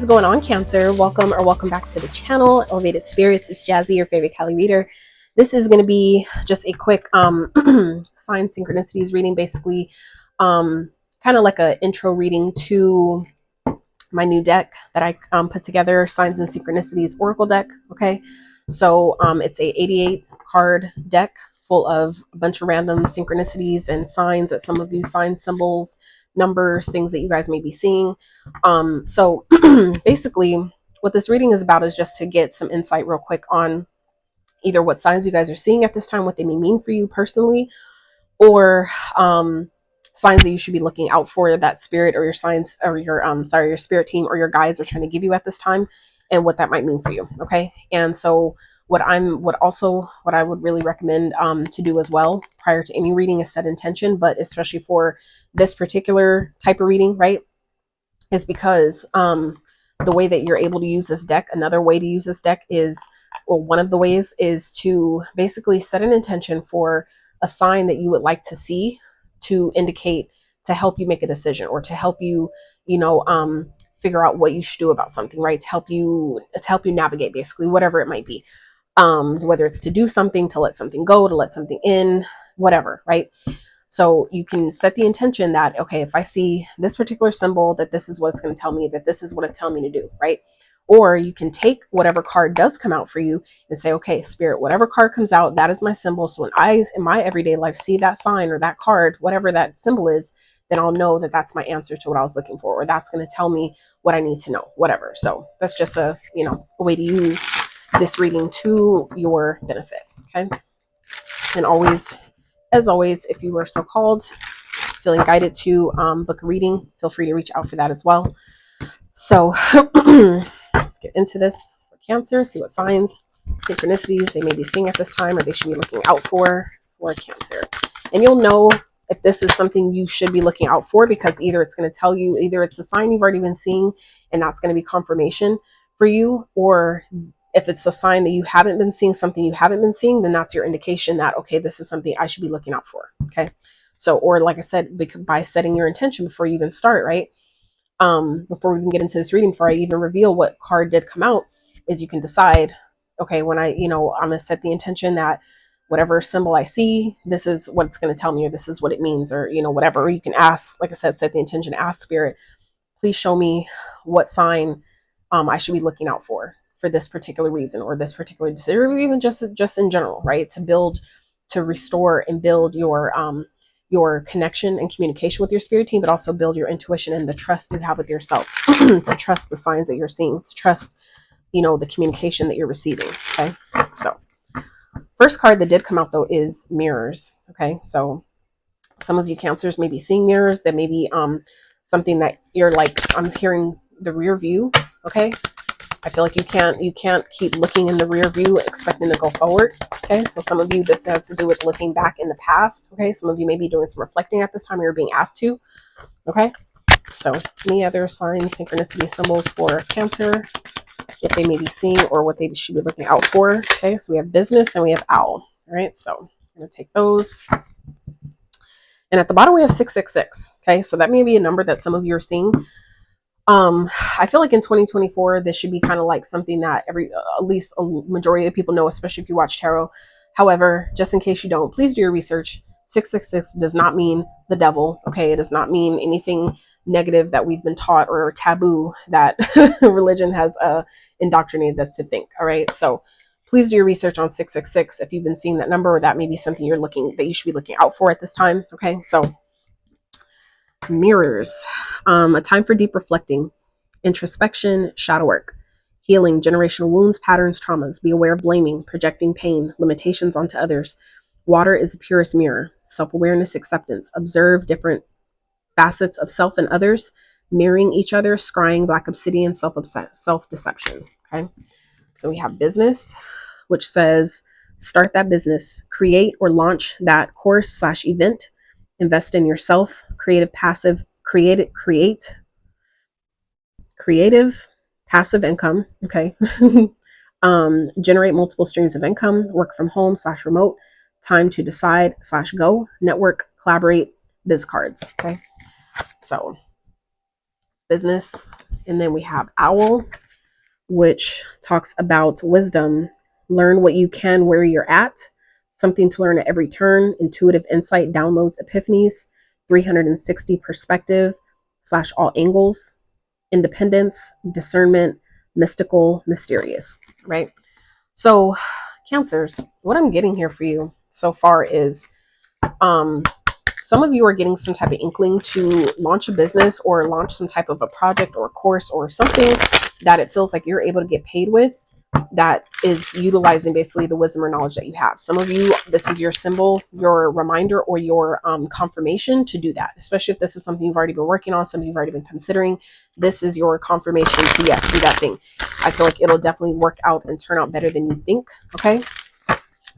going on, Cancer? Welcome back to the channel, Elevated Spirits. It's Jazi, your favorite Cali reader. This is going to be just a quick sign synchronicities reading, basically kind of like an intro reading to my new deck that I put together, Signs and Synchronicities Oracle deck. Okay, so it's a 88 card deck full of a bunch of random synchronicities and signs that some of you, sign symbols, numbers, things that you guys may be seeing. So basically what this reading is about is just to get some insight real quick on either what signs you guys are seeing at this time, what they may mean for you personally, or signs that you should be looking out for that spirit or your signs or your your spirit team or your guides are trying to give you at this time, and what that might mean for you. Okay, and so what I would really recommend to do as well prior to any reading is set intention, but especially for this particular type of reading, right, is because the way that you're able to use this deck, another way to use this deck is, well, one of the ways is to basically set an intention for a sign that you would like to see, to indicate, to help you make a decision, or to help you, figure out what you should do about something, right? To help you navigate, basically, whatever it might be. Whether it's to do something, to let something go, to let something in, whatever, right? So you can set the intention that, okay, if I see this particular symbol, that this is what it's going to tell me, that this is what it's telling me to do, right? Or you can take whatever card does come out for you and say, okay, spirit, whatever card comes out, that is my symbol. So when I, in my everyday life, see that sign or that card, whatever that symbol is, then I'll know that that's my answer to what I was looking for, or that's going to tell me what I need to know, whatever. So that's just a way to use this reading to your benefit. Okay. And always, as always, if you are so called, feeling guided to book a reading, feel free to reach out for that as well. So let's get into this for Cancer, see what signs, synchronicities they may be seeing at this time, or they should be looking out for Cancer. And you'll know if this is something you should be looking out for, because either it's going to tell you, either it's a sign you've already been seeing and that's going to be confirmation for you, or if it's a sign that you haven't been seeing, something you haven't been seeing, then that's your indication that, okay, this is something I should be looking out for. Okay. So, or like I said, by setting your intention before you even start, right? Before we even get into this reading, before I even reveal what card did come out, is you can decide, okay, when I'm going to set the intention that whatever symbol I see, this is what it's going to tell me, or this is what it means, or, whatever. Or you can ask, like I said, set the intention, ask spirit, please show me what sign I should be looking out for this particular reason, or this particular decision, or even just in general, right? To restore and build your connection and communication with your spirit team, but also build your intuition and the trust you have with yourself, to trust the signs that you're seeing, to trust, the communication that you're receiving. Okay. So first card that did come out though is mirrors. Okay. So some of you Cancers may be seeing mirrors. That may be something that you're like, I'm hearing the rear view. Okay. I feel like you can't keep looking in the rear view expecting to go forward. Okay, so some of you, this has to do with looking back in the past. Okay, some of you may be doing some reflecting at this time, you're being asked to. Okay, so any other signs, synchronicity symbols for Cancer, what they may be seeing or what they should be looking out for. Okay, so we have business and we have owl. All right, so I'm going to take those. And at the bottom we have 666. Okay, so that may be a number that some of you are seeing. I feel like in 2024, this should be kind of like something that at least a majority of people know, especially if you watch tarot. However, just in case you don't, please do your research. 666 does not mean the devil. Okay. It does not mean anything negative that we've been taught or taboo that religion has indoctrinated us to think. All right. So please do your research on 666. If you've been seeing that number, or that may be something that you should be looking out for at this time. Okay. So mirrors, a time for deep reflecting, introspection, shadow work, healing generational wounds, patterns, traumas. Be aware of blaming, projecting pain, limitations onto others. Water is the purest mirror. Self-awareness, acceptance. Observe different facets of self and others, mirroring each other, scrying, black obsidian, self-deception. Okay, so we have business, which says start that business, create or launch that course/event. Invest in yourself, creative passive income. Okay. Generate multiple streams of income, work from home/remote, time to decide/go, network, collaborate, biz cards. Okay. So business And then we have owl, which talks about wisdom. Learn what you can where you're at. Something to learn at every turn. Intuitive insight, downloads, epiphanies. 360 perspective / all angles. Independence, discernment, mystical, mysterious, right? So, Cancers, what I'm getting here for you so far is some of you are getting some type of inkling to launch a business or launch some type of a project or a course or something that it feels like you're able to get paid with, that is utilizing basically the wisdom or knowledge that you have. Some of you, this is your symbol, your reminder, or your confirmation to do that, especially if this is something you've already been working on, something you've already been considering. This is your confirmation to, yes, do that thing. I feel like it'll definitely work out and turn out better than you think, okay?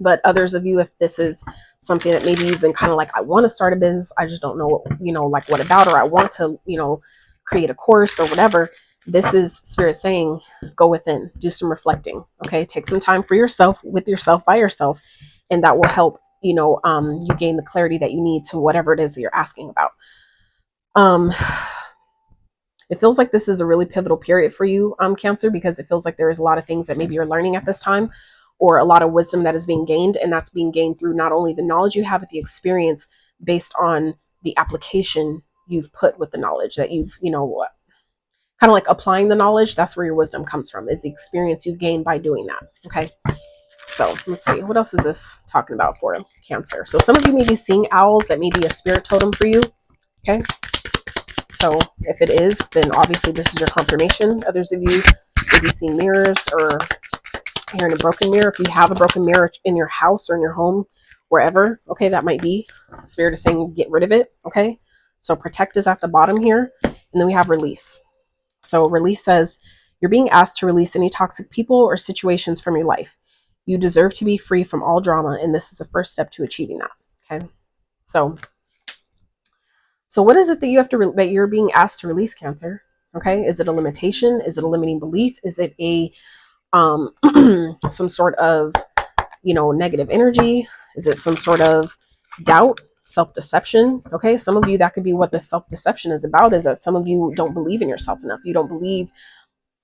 But others of you, if this is something that maybe you've been kind of like, I want to start a business, I just don't know, like what about, or I want to, create a course or whatever. This is Spirit saying, go within, do some reflecting, okay? Take some time for yourself, with yourself, by yourself, and that will help, you gain the clarity that you need to whatever it is that you're asking about. It feels like this is a really pivotal period for you, Cancer, because it feels like there's a lot of things that maybe you're learning at this time, or a lot of wisdom that is being gained, and that's being gained through not only the knowledge you have, but the experience based on the application you've put with the knowledge that you've, kind of like applying the knowledge. That's where your wisdom comes from, is the experience you've gained by doing that. Okay. So let's see, what else is this talking about for Cancer? So some of you may be seeing owls. That may be a spirit totem for you. Okay. So if it is, then obviously this is your confirmation. Others of you may be seeing mirrors or hearing a broken mirror. If you have a broken mirror in your house or in your home, wherever, okay, that might be. Spirit is saying get rid of it, okay? So protect is at the bottom here. And then we have release. So release says, you're being asked to release any toxic people or situations from your life. You deserve to be free from all drama, and this is the first step to achieving that, okay? So what is it that you have to that you're being asked to release, Cancer? Okay, is it a limitation? Is it a limiting belief? Is it a some sort of negative energy? Is it some sort of doubt, self-deception? Okay, some of you, that could be what the self-deception is about, is that some of you don't believe in yourself enough. You don't believe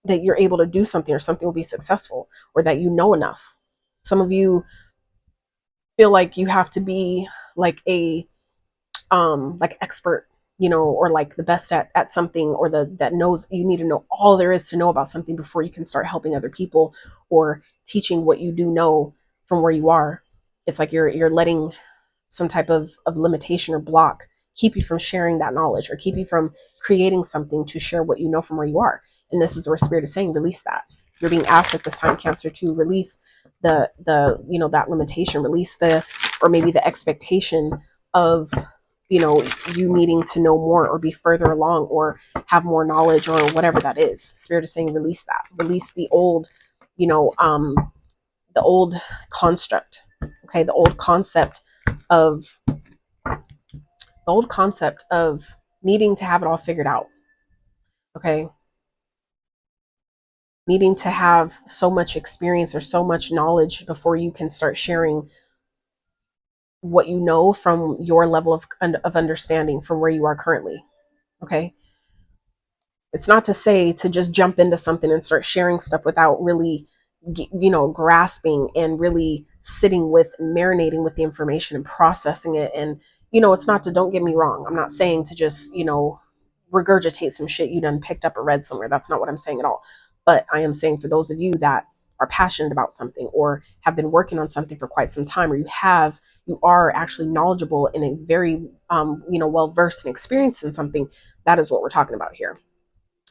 that you're able to do something, or something will be successful, or that you know enough. Some of you feel like you have to be like a like expert, or like the best at something, or that knows, you need to know all there is to know about something before you can start helping other people or teaching what you do know from where you are. It's like you're letting some type of limitation or block keep you from sharing that knowledge, or keep you from creating something to share what you know from where you are. And this is where Spirit is saying, release that. You're being asked at this time, Cancer, to release the that limitation, release or maybe the expectation of you needing to know more, or be further along, or have more knowledge, or whatever that is. Spirit is saying, release that. Release the old, the old construct, okay, the old concept of needing to have it all figured out, okay, needing to have so much experience or so much knowledge before you can start sharing what you know from your level of understanding from where you are currently. Okay, it's not to say to just jump into something and start sharing stuff without really grasping and really sitting with and marinating with the information and processing it. And it's not to, don't get me wrong, I'm not saying to just regurgitate some shit you done picked up or read somewhere. That's not what I'm saying at all. But I am saying, for those of you that are passionate about something, or have been working on something for quite some time, or you are actually knowledgeable and a very well versed and experienced in something, that is what we're talking about here,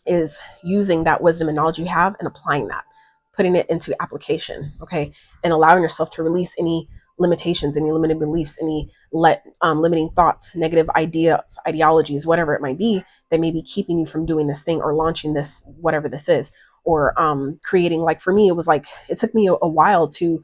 is using that wisdom and knowledge you have and applying that, putting it into application, okay, and allowing yourself to release any limitations, any limited beliefs, any limiting thoughts, negative ideas, ideologies, whatever it might be, that may be keeping you from doing this thing, or launching this, whatever this is, or creating. Like for me, it was like, it took me a while to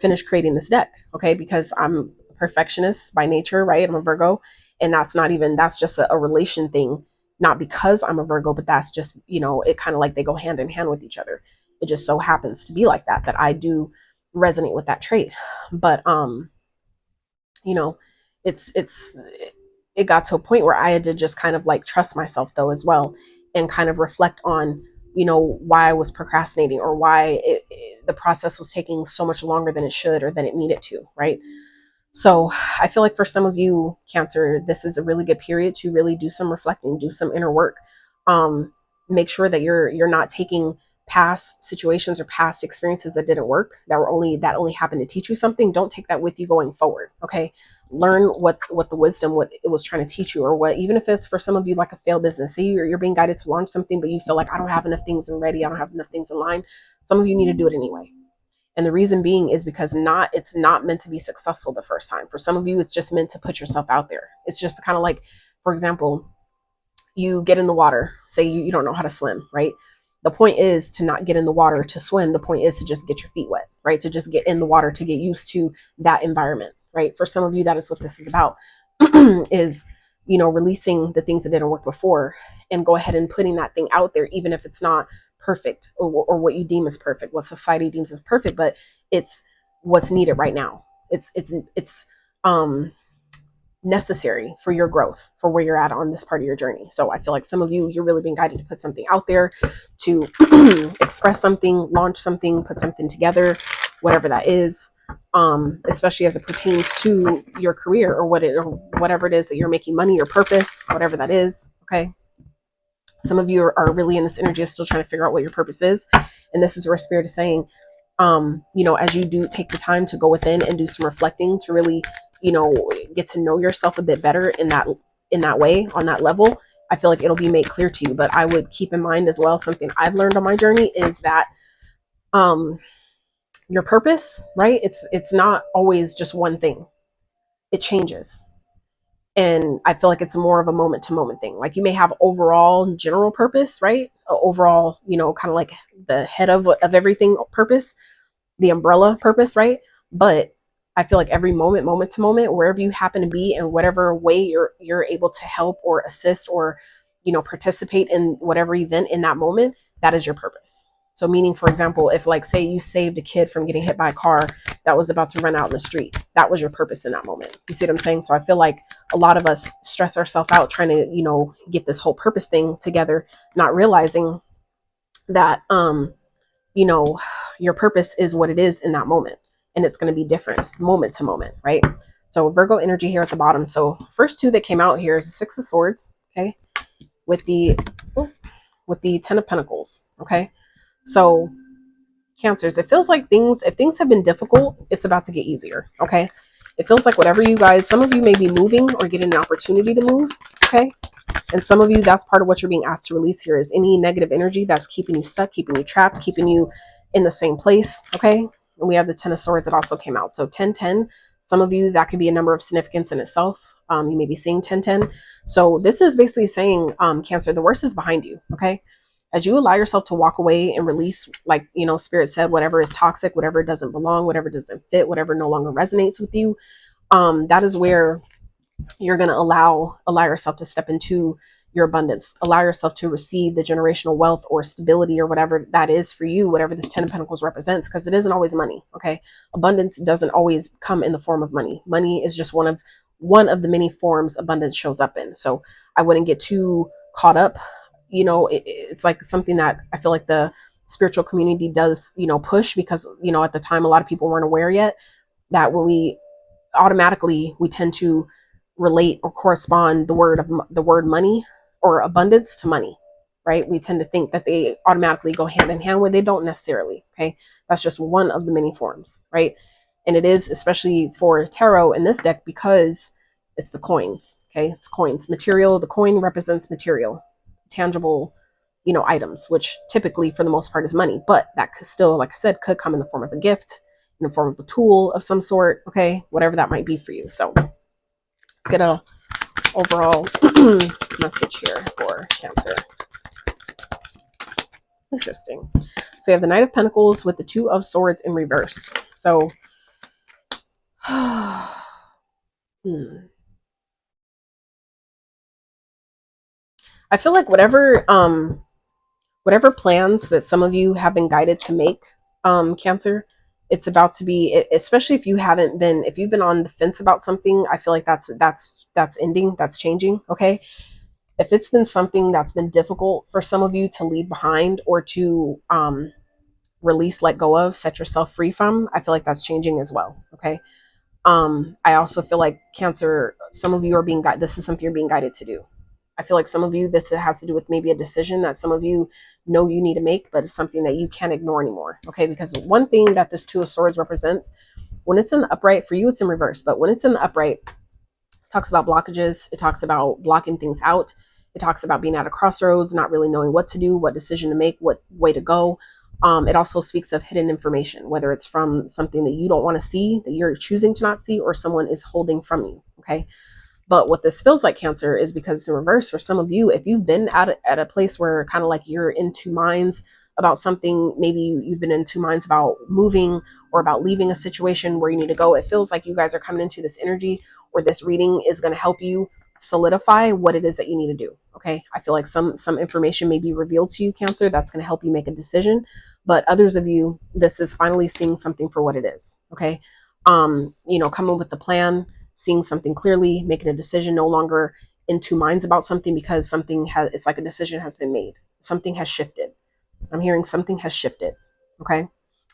finish creating this deck, okay, because I'm a perfectionist by nature, right? I'm a Virgo, and that's just a relation thing, not because I'm a Virgo, but that's just, it kind of like they go hand in hand with each other. It just so happens to be like that I do resonate with that trait. But it got to a point where I had to just kind of like trust myself though as well, and kind of reflect on, you know, why I was procrastinating, or why the process was taking so much longer than it should or than it needed to, right? So I feel like for some of you, Cancer, this is a really good period to really do some reflecting, do some inner work. Make sure that you're not taking past situations or past experiences that didn't work, that only happened to teach you something. Don't take that with you going forward. Okay. Learn what the wisdom, what it was trying to teach you, or what, even if it's for some of you like a failed business. Say you're being guided to launch something, but you feel like, I don't have enough things ready, I don't have enough things in line. Some of you need to do it anyway. And the reason being is because it's not meant to be successful the first time. For some of you, it's just meant to put yourself out there. It's just kind of like, for example, you get in the water, say you don't know how to swim, right? The point is to not get in the water to swim. The point is to just get your feet wet, right? To just get in the water, to get used to that environment, right? For some of you, that is what this is about, is, you know, releasing the things that didn't work before and go ahead and putting that thing out there, even if it's not perfect, or what you deem as perfect, what society deems as perfect, but it's what's needed right now. It's necessary for your growth, for where you're at on this part of your journey. So I feel like some of you, you're really being guided to put something out there, to express something, launch something, put something together, whatever that is, especially as it pertains to your career, or whatever it is that you're making money, your purpose, whatever that is. Okay. Some of you are really in this energy of still trying to figure out what your purpose is. And this is where Spirit is saying, you know, as you do take the time to go within and do some reflecting, to really, you know, get to know yourself a bit better in that way, on that level, I feel like it'll be made clear to you. But I would keep in mind as well, something I've learned on my journey is that your purpose, right? It's not always just one thing. It changes. And I feel like it's more of a moment to moment thing. Like, you may have overall general purpose, right? Overall, you know, kind of like the head of everything purpose, the umbrella purpose, right? But I feel like every moment to moment, wherever you happen to be, and whatever way you're able to help or assist, or, you know, participate in whatever event in that moment, that is your purpose. So meaning, for example, if, like, say you saved a kid from getting hit by a car that was about to run out in the street, that was your purpose in that moment. You see what I'm saying? So I feel like a lot of us stress ourselves out trying to, you know, get this whole purpose thing together, not realizing that, you know, your purpose is what it is in that moment. And it's going to be different moment to moment, right? So Virgo energy here at the bottom. So first two that came out here is the Six of Swords, okay? With the Ten of Pentacles, okay? So Cancers, it feels like if things have been difficult, it's about to get easier, okay? It feels like whatever you guys, some of you may be moving or getting an opportunity to move, okay? And some of you, that's part of what you're being asked to release here, is any negative energy that's keeping you stuck, keeping you trapped, keeping you in the same place, okay? And we have the Ten of Swords that also came out. So 10-10, some of you, that could be a number of significance in itself. You may be seeing 10-10. So this is basically saying, Cancer, the worst is behind you, okay? As you allow yourself to walk away and release, like, you know, Spirit said, whatever is toxic, whatever doesn't belong, whatever doesn't fit, whatever no longer resonates with you, that is where you're going to allow yourself to step into your abundance, allow yourself to receive the generational wealth or stability, or whatever that is for you, whatever this Ten of Pentacles represents, because it isn't always money, okay? Abundance doesn't always come in the form of money. Money is just one of the many forms abundance shows up in. So I wouldn't get too caught up. You know, it's like something that I feel like the spiritual community does, you know, push, because, you know, at the time, a lot of people weren't aware yet that when we tend to relate or correspond the word money or abundance to money, right? We tend to think that they automatically go hand in hand, where they don't necessarily, okay? That's just one of the many forms, right? And it is, especially for tarot in this deck, because it's the coins, okay? It's coins, material. The coin represents material, tangible, you know, items, which typically for the most part is money, but that could still, like I said, could come in the form of a gift, in the form of a tool of some sort, okay? Whatever that might be for you. So let's get a overall message here for Cancer. Interesting. So you have the Knight of Pentacles with the Two of Swords in reverse. So I feel like whatever plans that some of you have been guided to make, Cancer, it's about to be, especially if you've been on the fence about something, I feel like that's ending, that's changing, okay? If it's been something that's been difficult for some of you to leave behind or to release, let go of, set yourself free from, I feel like that's changing as well. Okay. I also feel like Cancer, some of you are being guided. This is something you're being guided to do. I feel like some of you, this has to do with maybe a decision that some of you know you need to make, but it's something that you can't ignore anymore. Okay. Because one thing that this Two of Swords represents, when it's in the upright, for you, it's in reverse, but when it's in the upright, it talks about blockages. It talks about blocking things out. It talks about being at a crossroads, not really knowing what to do, what decision to make, what way to go. It also speaks of hidden information, whether it's from something that you don't want to see, that you're choosing to not see, or someone is holding from you. Okay. But what this feels like, Cancer, is because it's in reverse for some of you. If you've been at a place where kind of like you're in two minds about something, maybe you've been in two minds about moving or about leaving a situation where you need to go, it feels like you guys are coming into this energy, or this reading is going to help you solidify what it is that you need to do. Okay. I feel like some information may be revealed to you, Cancer, that's going to help you make a decision. But others of you, this is finally seeing something for what it is. Okay. Coming with the plan, seeing something clearly, making a decision, no longer in two minds about something, because something has, it's like a decision has been made. Something has shifted. I'm hearing something has shifted. Okay.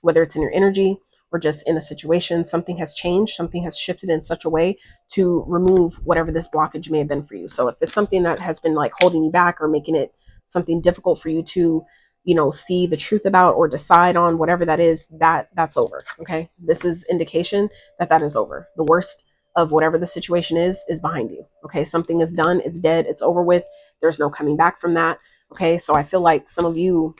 Whether it's in your energy or just in a situation, something has changed, something has shifted in such a way to remove whatever this blockage may have been for you. So if it's something that has been like holding you back or making it something difficult for you to, see the truth about or decide on, whatever that is, that's over. Okay. This is indication that that is over. The worst of whatever the situation is behind you. Okay. Something is done. It's dead. It's over with. There's no coming back from that. Okay. So I feel like some of you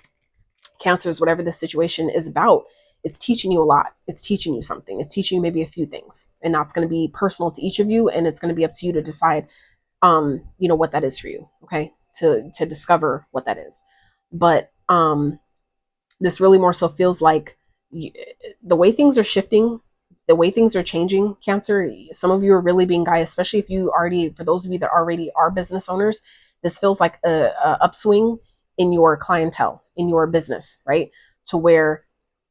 Cancers, whatever this situation is about, it's teaching you a lot. It's teaching you something. It's teaching you maybe a few things, and that's going to be personal to each of you. And it's going to be up to you to decide, what that is for you. Okay. To discover what that is. But, this really more so feels like the way things are shifting, the way things are changing, Cancer, some of you are really being guided, especially if you already, for those of you that already are business owners, this feels like a upswing in your clientele, in your business, right? To where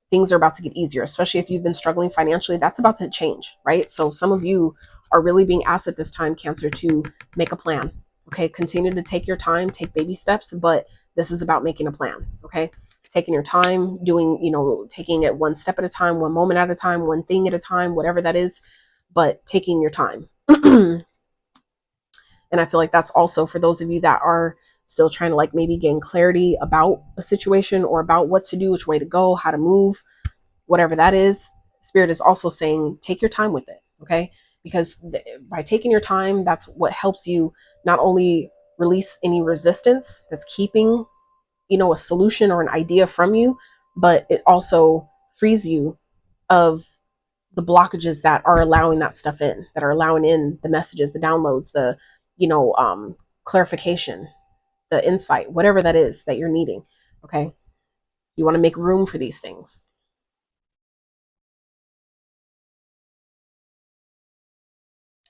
things are about to get easier, especially if you've been struggling financially, that's about to change, right? So some of you are really being asked at this time, Cancer, to make a plan. Okay. Continue to take your time, take baby steps, but this is about making a plan. Okay. Taking your time, doing, taking it one step at a time, one moment at a time, one thing at a time, whatever that is, but taking your time. And I feel like that's also for those of you that are still trying to like maybe gain clarity about a situation or about what to do, which way to go, how to move, whatever that is. Spirit is also saying, take your time with it. Okay. Because by taking your time, that's what helps you not only release any resistance that's keeping, a solution or an idea from you, but it also frees you of the blockages that are allowing that stuff in, that are allowing in the messages, the downloads, the, clarification, the insight, whatever that is that you're needing. Okay. You want to make room for these things.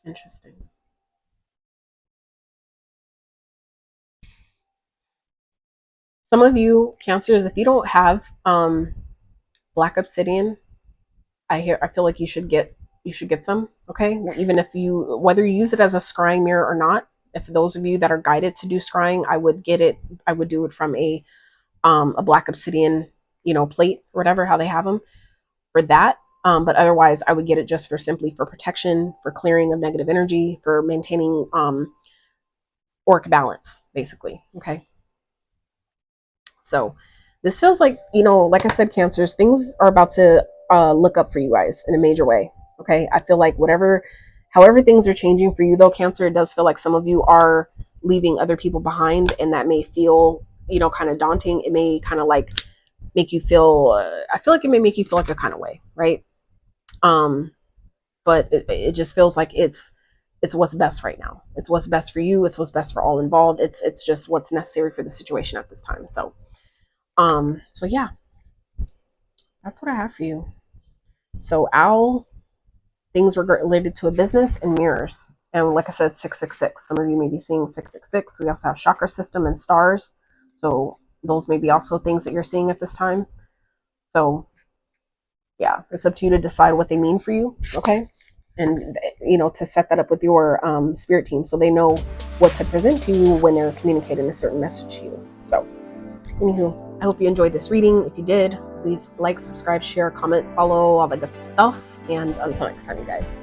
Interesting. Some of you Cancers, if you don't have black obsidian, I feel like you should get some. Okay. Even if you, whether you use it as a scrying mirror or not, if those of you that are guided to do scrying, I would do it from a black obsidian, plate or whatever, how they have them for that. But otherwise I would get it just for simply for protection, for clearing of negative energy, for maintaining auric balance, basically. Okay. So this feels like, like I said, Cancers, things are about to look up for you guys in a major way. Okay. I feel like however things are changing for you though, Cancer, it does feel like some of you are leaving other people behind, and that may feel, kind of daunting. It may kind of like make you feel, I feel like it may make you feel like a kind of way, right? Um, but it just feels like it's what's best right now. It's what's best for you. It's what's best for all involved. It's just what's necessary for the situation at this time. So yeah, that's what I have for you. So owl, things related to a business, and mirrors. And like I said, 666. Some of you may be seeing 666. We also have chakra system and stars. So those may be also things that you're seeing at this time. So yeah, it's up to you to decide what they mean for you. Okay. and you know, to set that up with your spirit team so they know what to present to you when they're communicating a certain message to you. So anywho, I hope you enjoyed this reading. If you did, please like, subscribe, share, comment, follow, all that good stuff, and until next time, you guys.